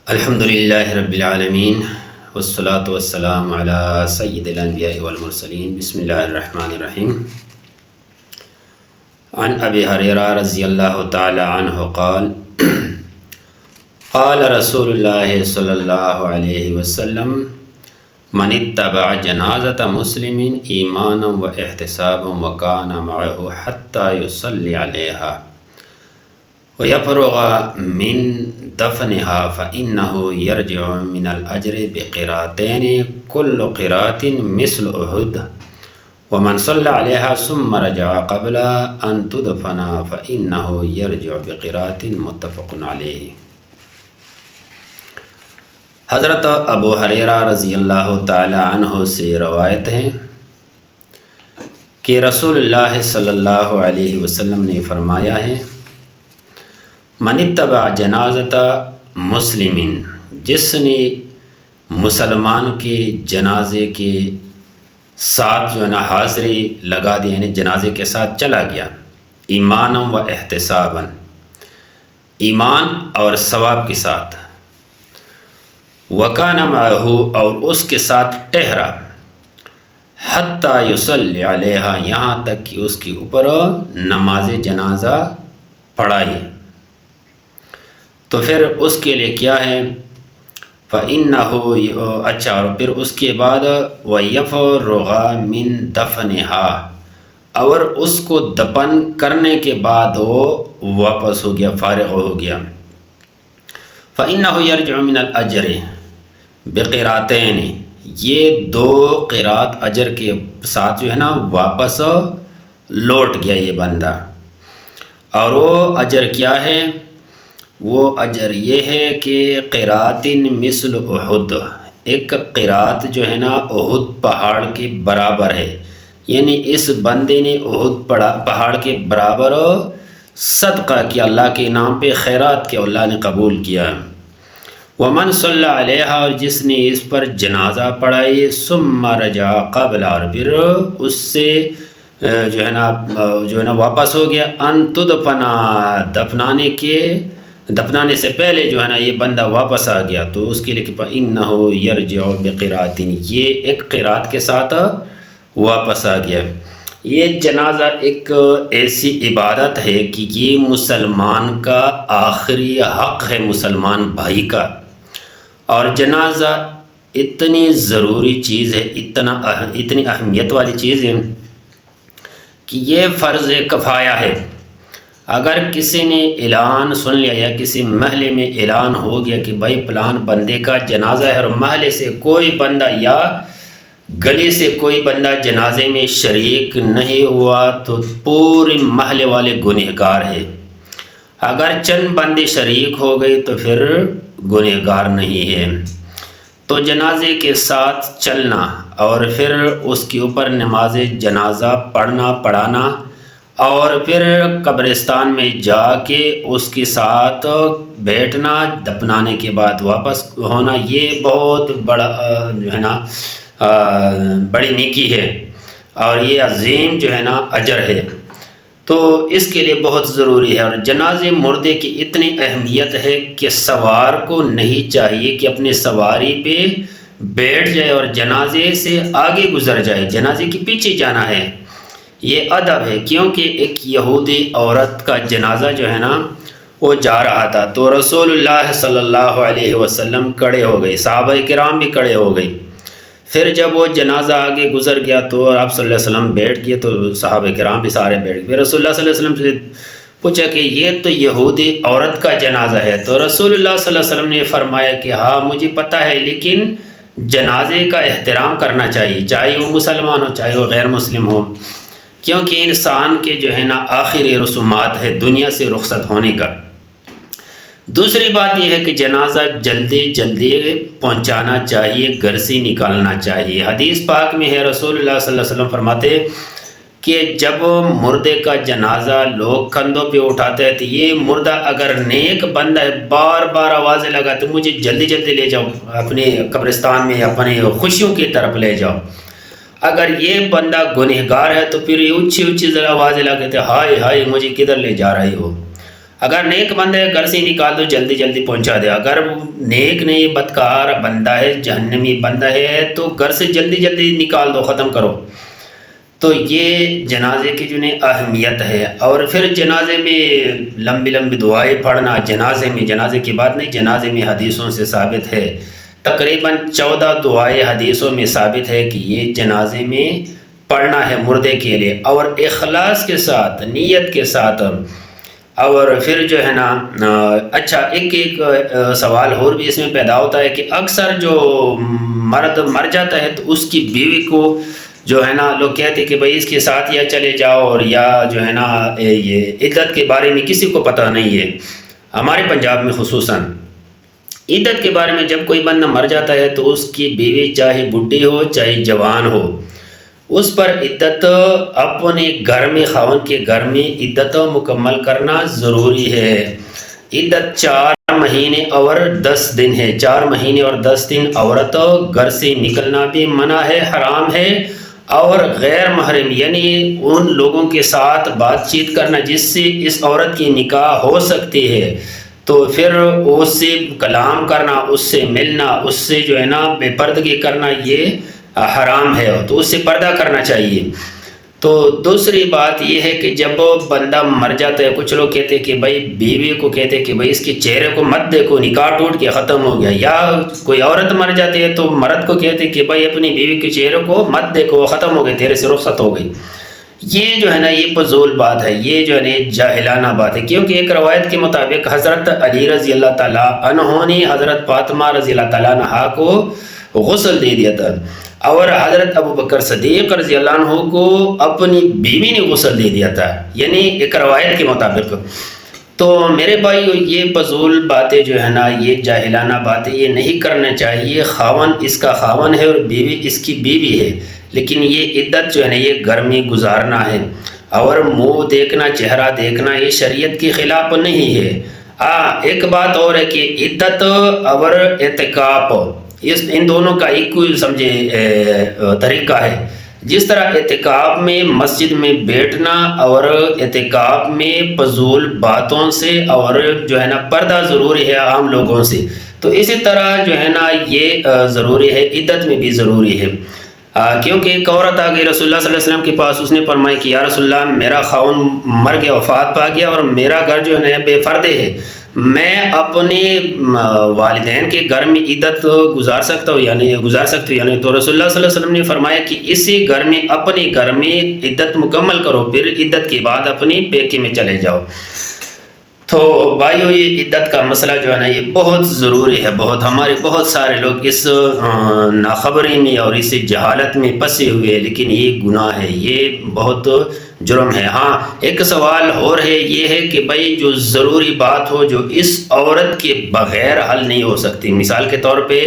الحمدللہ رب العالمین والصلاة والسلام علی سید الانبیاء والمرسلین بسم اللہ الرحمن الرحیم عن ابی ہریرہ رضی اللہ تعالی عنہ قال قال رسول اللہ صلی اللہ علیہ وسلم من اتبع جنازۃ مسلم ایمانا و احتسابا وکان معه حتی یصلی علیہا ويفرغ من دفنها فإنه يرجع من الأجر بقراءتين كل قراءة مثل أحد ومن صلى عليها ثم رجع قبل أن تدفن فإنه يرجع بقراءة متفق عليه۔ حضرت ابو ہریرہ رضی اللہ تعالی عنہ سے روایت ہے کہ رسول اللہ صلی اللہ علیہ وسلم نے فرمایا ہے، من اتبع جنازت مسلمین، جس نے مسلمان کے جنازے کے ساتھ جو ہے نا حاضری لگا دی، یعنی جنازے کے ساتھ چلا گیا، ایمانا و احتسابا، ایمان اور ثواب کے ساتھ، وکان معہ، اور اس کے ساتھ ٹھہرا، حتی یصلی علیہا، یہاں تک کہ اس کے اوپر نماز جنازہ پڑھائی، تو پھر اس کے لیے کیا ہے، فَإِنَّهُ، اچھا، اور پھر اس کے بعد وَيَفْرُغَ مِن دَفْنِهَا، اور اس کو دفن کرنے کے بعد وہ واپس ہو گیا، فارغ ہو گیا، فَإِنَّهُ يَرْجِعُ مِنَ الْأَجْرِ بِقِرَاءَتَيْنِ، یہ دو قرات اجر کے ساتھ جو ہے نا واپس لوٹ گیا یہ بندہ، اور وہ اجر کیا ہے؟ وہ اجر یہ ہے کہ قرات مثل احد، ایک قرات جو ہے نا احد پہاڑ کے برابر ہے، یعنی اس بندے نے احد پہاڑ کے برابر صدقہ کیا، اللہ کے نام پہ خیرات کیا، اللہ نے قبول کیا۔ ومن صلی علیہا، اور جس نے اس پر جنازہ پڑھائی، ثم رجع قبل، اور پھر اس سے جو ہے نا واپس ہو گیا، ان تدفنا، دفنانے سے پہلے جو ہے نا یہ بندہ واپس آ گیا، تو اس کے لیے کہ فَإِنَّهُ يَرْجِعُ بِقِرَاءَةٍ، یہ ایک قرات کے ساتھ واپس آ گیا۔ یہ جنازہ ایک ایسی عبادت ہے کہ یہ مسلمان کا آخری حق ہے، مسلمان بھائی کا، اور جنازہ اتنی ضروری چیز ہے، اتنی اہمیت والی چیز ہے کہ یہ فرض کفایہ ہے۔ اگر کسی نے اعلان سن لیا یا کسی محلے میں اعلان ہو گیا کہ بھائی فلان بندے کا جنازہ ہے، اور محلے سے کوئی بندہ یا گلی سے کوئی بندہ جنازے میں شریک نہیں ہوا، تو پورے محلے والے گنہگار ہیں۔ اگر چند بندے شریک ہو گئے تو پھر گنہگار نہیں ہے۔ تو جنازے کے ساتھ چلنا اور پھر اس کے اوپر نماز جنازہ پڑھانا، اور پھر قبرستان میں جا کے اس کے ساتھ بیٹھنا، دفنانے کے بعد واپس ہونا، یہ بہت بڑا جو ہے نا بڑی نیکی ہے، اور یہ عظیم جو ہے نا اجر ہے، تو اس کے لیے بہت ضروری ہے۔ اور جنازے مردے کی اتنی اہمیت ہے کہ سوار کو نہیں چاہیے کہ اپنی سواری پہ بیٹھ جائے اور جنازے سے آگے گزر جائے، جنازے کے پیچھے جانا ہے، یہ ادب ہے۔ کیونکہ ایک یہودی عورت کا جنازہ جو ہے نا وہ جا رہا تھا، تو رسول اللہ صلی اللہ علیہ وسلم کھڑے ہو گئے، صحابہ کرام بھی کھڑے ہو گئے، پھر جب وہ جنازہ آگے گزر گیا تو آپ صلی اللہ علیہ وسلم بیٹھ گئے، تو صحابہ کرام بھی سارے بیٹھ گئے۔ پھر رسول اللہ صلی اللہ علیہ وسلم سے پوچھا کہ یہ تو یہودی عورت کا جنازہ ہے، تو رسول اللہ صلی اللہ علیہ وسلم نے فرمایا کہ ہاں مجھے پتہ ہے، لیکن جنازے کا احترام کرنا چاہیے، چاہے وہ مسلمان ہو چاہے وہ غیر مسلم ہو، کیونکہ انسان کے جو ہے نا آخری رسومات ہے دنیا سے رخصت ہونے کا۔ دوسری بات یہ ہے کہ جنازہ جلدی پہنچانا چاہیے، گھر سے نکالنا چاہیے۔ حدیث پاک میں ہے، رسول اللہ صلی اللہ علیہ وسلم فرماتے کہ جب مردے کا جنازہ لوگ کندھوں پہ اٹھاتے ہیں، تو یہ مردہ اگر نیک بندہ ہے بار بار آوازیں لگاتے مجھے جلدی لے جاؤ اپنے قبرستان میں، اپنے خوشیوں کی طرف لے جاؤ۔ اگر یہ بندہ گنہگار ہے تو پھر یہ اونچی آوازیں لگاتے ہائے ہائے مجھے کدھر لے جا رہے ہو۔ اگر نیک بندہ ہے گھر سے نکال دو، جلدی جلدی پہنچا دے. اگر نیک نہیں بدکار بندہ ہے، جہنمی بندہ ہے، تو گھر سے جلدی جلدی نکال دو، ختم کرو. تو یہ جنازے کی جو ہے اہمیت ہے. اور پھر جنازے میں لمبی لمبی دعائیں پڑھنا، جنازے کی بات نہیں، جنازے میں حدیثوں سے ثابت ہے، تقریباً 14 دعائیں حدیثوں میں ثابت ہے کہ یہ جنازے میں پڑھنا ہے مردے کے لیے، اور اخلاص کے ساتھ، نیت کے ساتھ. اور پھر جو ہے نا اچھا ایک سوال اور بھی اس میں پیدا ہوتا ہے کہ اکثر جو مرد مر جاتا ہے تو اس کی بیوی کو جو ہے نا لوگ کہتے ہیں کہ بھئی اس کے ساتھ یا چلے جاؤ، اور یا جو ہے نا یہ عدت کے بارے میں کسی کو پتہ نہیں ہے. ہمارے پنجاب میں خصوصاً عدت کے بارے میں جب کوئی بندہ مر جاتا ہے تو اس کی بیوی چاہے بڈھی ہو چاہے جوان ہو، اس پر عدت اپنے گھر میں، خاوند کے گھر میں عدت مکمل کرنا ضروری ہے. عدت 4 مہینے اور 10 دن ہے. 4 مہینے اور 10 دن عورت گھر سے نکلنا بھی منع ہے، حرام ہے. اور غیر محرم یعنی ان لوگوں کے ساتھ بات چیت کرنا جس سے اس عورت کی نکاح ہو سکتی ہے، تو پھر اس سے کلام کرنا، اس سے ملنا، اس سے جو ہے نا بے پردگی کرنا، یہ حرام ہے، تو اس سے پردہ کرنا چاہیے. تو دوسری بات یہ ہے کہ جب بندہ مر جاتا ہے، کچھ لوگ کہتے ہیں کہ بھائی بیوی کو کہتے ہیں کہ بھائی اس کے چہرے کو مت دیکھو، نکاح ٹوٹ کے ختم ہو گیا. یا کوئی عورت مر جاتی ہے تو مرد کو کہتے ہیں کہ بھائی اپنی بیوی کے چہرے کو مت دیکھو، ختم ہو گئے، تیرے سے رخصت ہو گئی. یہ جو ہے نا یہ فضول بات ہے، یہ جو ہے نا جاہلانہ بات ہے. کیونکہ ایک روایت کے مطابق حضرت علی رضی اللہ تعالیٰ عنہ نے حضرت فاطمہ رضی اللہ تعالیٰ عنہ کو غسل دے دیا تھا، اور حضرت ابوبکر صدیق رضی اللہ عنہ کو اپنی بیوی نے غسل دے دیا تھا، یعنی ایک روایت کے مطابق. تو میرے بھائی یہ فضول باتیں جو ہے نا یہ جاہلانہ باتیں یہ نہیں کرنا چاہیے. خاون اس کا خاون ہے اور بیوی اس کی بیوی ہے، لیکن یہ عدت جو ہے نا یہ گھر میں گزارنا ہے. اور منہ دیکھنا، چہرہ دیکھنا یہ شریعت کے خلاف نہیں ہے. ایک بات اور ہے کہ عدت اور اعتکاف ان دونوں کا ایک سمجھے طریقہ ہے. جس طرح اعتکاف میں مسجد میں بیٹھنا اور اعتکاف میں فضول باتوں سے اور جو ہے نا پردہ ضروری ہے عام لوگوں سے، تو اسی طرح جو ہے نا یہ ضروری ہے، عدت میں بھی ضروری ہے. کیونکہ ایک عورت آ گئی رسول اللہ صلی اللہ علیہ وسلم کے پاس، اس نے فرمایا کہ یا رسول اللہ میرا خاون مر گیا، وفات پا گیا، اور میرا گھر جو ہے بے پردے ہے، میں اپنے والدین کے گھر میں عدت گزار سکتا ہوں یا نہیں گزار سکتی ہوں یا نہیں؟ تو رسول اللہ صلی اللہ علیہ وسلم نے فرمایا کہ اسی گھر میں، اپنے گھر میں عدت مکمل کرو، پھر عدت کے بعد اپنی پیکے میں چلے جاؤ. تو بھائیو یہ عدت کا مسئلہ جو ہے نا یہ بہت ضروری ہے. ہمارے بہت سارے لوگ اس ناخبری میں اور اس جہالت میں پھنسے ہوئے ہیں، لیکن یہ گناہ ہے، یہ بہت جرم ہے. ایک سوال اور ہے، یہ ہے کہ بھائی جو ضروری بات ہو جو اس عورت کے بغیر حل نہیں ہو سکتی. مثال کے طور پہ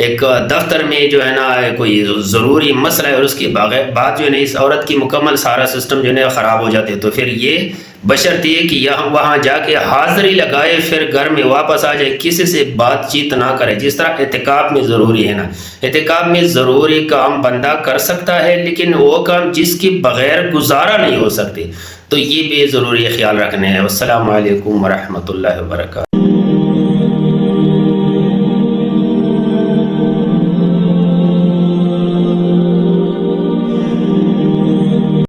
ایک دفتر میں جو ہے نا کوئی ضروری مسئلہ ہے اور اس کے بعد جو ہے نا اس عورت کی مکمل سارا سسٹم جو ہے نا خراب ہو جاتے، تو پھر یہ بشرط یہ کہ وہاں جا کے حاضری لگائے، پھر گھر میں واپس آ جائے، کسی سے بات چیت نہ کرے. جس طرح اعتکاف میں ضروری ہے نا، اعتکاف میں ضروری کام بندہ کر سکتا ہے، لیکن وہ کام جس کے بغیر گزارا نہیں ہو سکتے، تو یہ بھی ضروری خیال رکھنا ہے. السلام علیکم ورحمۃ اللہ وبرکاتہ.